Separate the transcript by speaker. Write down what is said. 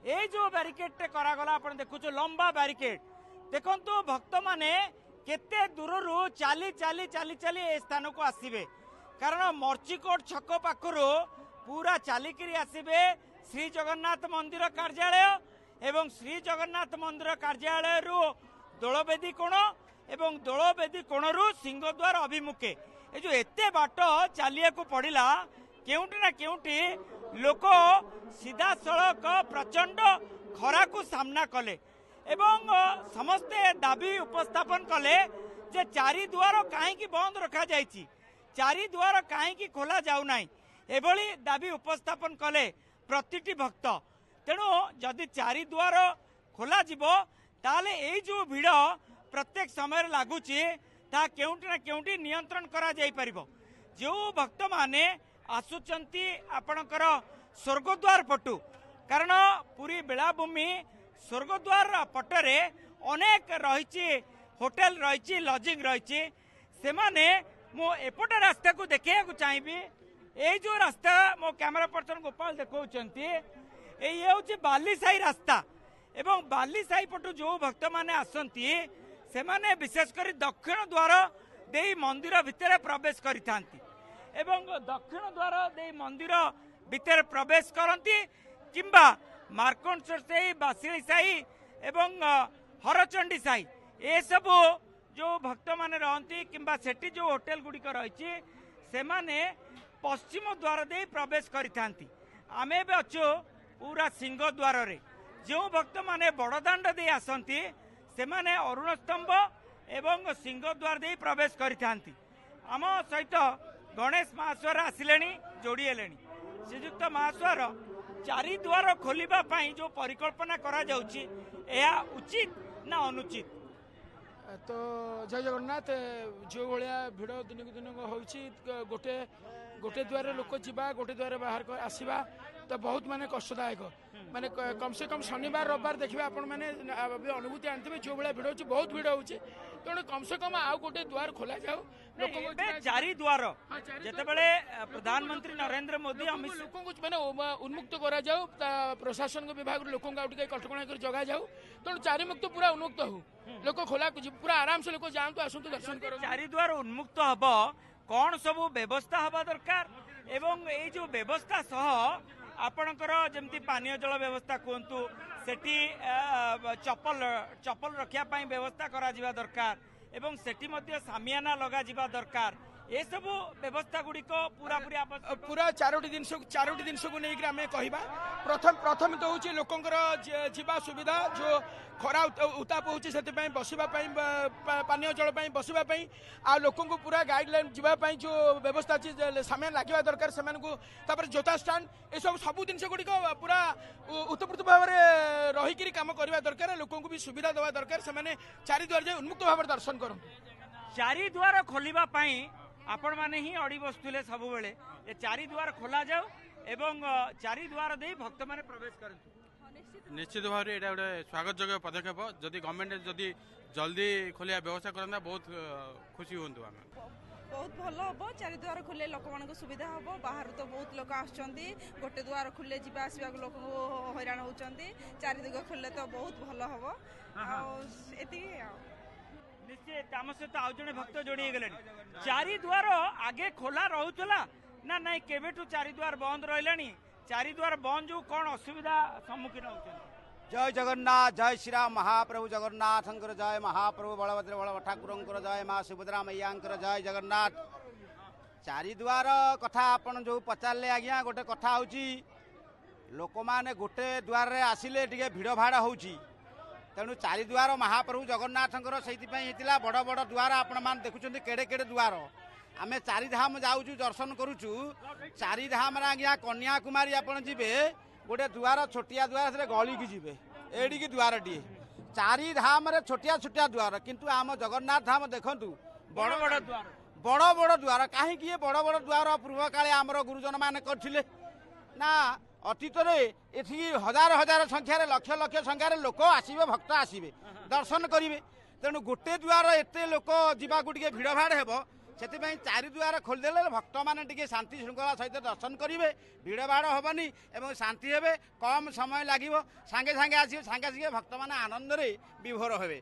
Speaker 1: এই जो ব্যারিকেডଟେ କରାଗଲା ଆପଣ ଦେଖୁଛୁ ଲମ୍ବା ବ୍ୟାରିକେଡ ଦେଖନ୍ତୁ ଭକ୍ତମାନେ କେତେ ଦୂରରୁ ଚାଲି ଚାଲି ଚାଲି ଚାଲି ଏ ସ୍ଥାନକୁ ଆସିବେ କାରଣ ମର୍ଚିକୋଟ ଛକ ପାଖରୁ पूरा चालिकी आसबे श्री जगन्नाथ मंदिर कार्यालय एवं श्री जगन्नाथ मंदिर कार्यालय दोलबेदी कोण एवं दोलबेदी कोणरू सिंहद्वार अभिमुखे ये जो एते बाट चलिया को पड़िला केउटी ना केउटी लोक सीधा सड़क प्रचंड खरा को सामना कले एवं समस्ते दाबी उपस्थापन कले जे चारि द्वार कहीं बंद रखा जाइछि चारि द्वार कहीं खोला जाऊ नाही एभली दाबी उपस्थापन कले प्रतिटी भक्त तेणु जदि चारि द्वार खोल ताले ए जो भिड़ प्रत्येक समय लगुच केउटी ना केउटी नियंत्रण करा जाई परिबो जो भक्त माने आसुचंती आपणकर स्वर्गद्वार पटु कारण पूरी बेलाभूमि स्वर्गद्वार पटरे अनेक रही होटेल रही लजिंग रही से माने मो एपट रास्ता को देखा चाहिए ये जो रास्ता मो कैमरा पर्सन गोपाल देखते ये हूँ बालीसाही रास्ता एवं बालीसाही पटू जो भक्त मैंने आसती से माने विशेषकर दक्षिण द्वार दे मंदिर भितर प्रवेश करी दक्षिण द्वार दे मंदिर भितर प्रवेश करती किंबा मार्कंडेश्वर साही बासिली साही एवं हरचंडी साही ये सब जो भक्त माने रहती किंबा सेठी जो होटेल गुड़िक रही से माने पश्चिम द्वार दे प्रवेश करी आमे भी अच्छु पूरा सिंह द्वार रे जो भक्त माने बड़दाण्ड दे आसती से माने अरुण स्तंभ एवं सिंह द्वार दे प्रवेश करी आम सहित गणेश महास्वर आसिले जोड़ीले श्रीजुक्त महास्वर चारि द्वार खोलिबा पाई जो परिकल्पना करा जाउची एहा उचित ना अनुचित
Speaker 2: तो जय जगन्नाथ जो भाया भिड़ दिन को दिन होची गोटे गोटे द्वार लोक जीवा गोटे द्वार बाहर आसवा तो बहुत माने कष्टदायक माने कम से कम शनिवार रविवार देखिए आपण मैंने अनुभूति आनते जो भाया भिड़ होची बहुत भिड़ होची तेणु कम से कम आउ गोटे द्वार खोला जाऊ
Speaker 1: चारि द्वार जेते बेले प्रधानमंत्री नरेंद्र मोदी अमित
Speaker 2: लोक मैंने उन्मुक्त करा जाऊ प्रशासन विभाग लोक कटकणा कर जगा जाऊ तेणु चारि मुक्त पूरा उन्मुक्त हो लोक खोला पूरा आराम से लोक जातु आसतु दर्शन कर
Speaker 1: चारि द्वार उन्मुक्त हम कौन सब व्यवस्था हवा दरकार एवं ये जो व्यवस्था सह आपणकर जमती पानीय जल व्यवस्था कहतु सेठी चप्पल रखिया पाई व्यवस्था करा जिबा दरकार एवं सेठी मध्य सामियाना लगा जिबा दरकार ये सब व्यवस्था गुड़ी पूरा
Speaker 2: पूरा चारोटी जिनस को लेकर आम कहवा प्रथम तो हूँ लोकंर जीवा सुविधा जो खरा उताप होची से बसवा पानीय जल बसवाई आ लोक पूरा गाइडलाइन जीवाई जो व्यवस्था अच्छी सामान लगे दरकार से जोता स्टाण ये सब जिन गुड़ी पूरा उत्तपुत भाव में रहीकि कम करवा दरकार लोक भी सुविधा देवा दरकार से चारि द्वार जाए उन्मुक्त भाव दर्शन करूँ
Speaker 1: चारि द्वार खोलिबा पाई आपण माने ही अड़ी बसुले सब बेले ये चारि द्वार खोला जाऊ एवं चारि द्वार दे भक्त माने प्रवेश करंतु
Speaker 3: निश्चित भाव में गोटे स्वागत योग्य पदक्षेप जदि गवर्नमेंट जदि जल्दी खोलिया व्यवस्था करता बहुत खुशी हूँ
Speaker 4: बहुत भल हम चारि द्वार खोले लोक मान सुविधा हम बाहर तो बहुत लोक आसुँच गोटे द्वार खोले जावा आसवा लोक हैरान होती चारि दिग खोले तो बहुत भल हम
Speaker 1: निश्चित आम सहित आउ जड़े भक्त जोड़ी गले चारि द्वार आगे खोला रोला ना नहीं केवेठू चारि द्वार बंद रहा चारि द्वार बंद जो कौन असुविधा सम्मुखीन होती
Speaker 5: जय जगन्नाथ जय श्री राम महाप्रभु जगन्नाथ जय महाप्रभु बलभद्र बलभ ठाकुर जय माँ सुभद्रा मैया जय जगन्नाथ चारि द्वार कथा आपन जो पचारे आज्ञा गोटे कथा हूँ लोक मैंने गोटे द्वार आसिले टे भिड़ भाड़ हो तेणु चारि द्वार महाप्रभु जगन्नाथ से बड़ बड़ द्वार आपण मैंने देखुं केड़े केड़े द्वार आमे चारि धाम जाऊँ दर्शन करुचु चारि धाम आज्ञा कन्याकुमारी आपड़ जी गोटे द्वार छोटिया द्वार से गली की जी एडिकी द्वार टी चारि धाम रे छोटिया छोटिया द्वार किंतु आम जगन्नाथ धाम देखु बड़ बड़ द्वार बड़ बड़ द्वार कहीं बड़ बड़ द्वार पूर्व काले आमर गुरुजन मैंने करथिले ना अतीत हजार हजार संख्यार लक्ष लक्ष संख्यार लोक आसबे भक्त आसबे दर्शन करेंगे तेणु गोटे द्वार एत लोक जावाक भिड़ भाड़ हे ସେଥିପାଇଁ ଚାରିଦୁଆର ଖୋଲିଦେଲେ ଭକ୍ତମାନେ ଟିକେ ଶାନ୍ତି ଶୃଙ୍ଖଳା ସହିତ ଦର୍ଶନ କରିବେ, ଭିଡ଼ ଭାଡ଼ ହେବନି ଏବଂ ଶାନ୍ତି ହେବେ, କମ୍ ସମୟ ଲାଗିବ, ସାଙ୍ଗେ ସାଙ୍ଗେ ଆସିବେ, ସାଙ୍ଗେ ସାଙ୍ଗେ ଭକ୍ତମାନେ ଆନନ୍ଦରେ ବିଭୋର ହେବେ।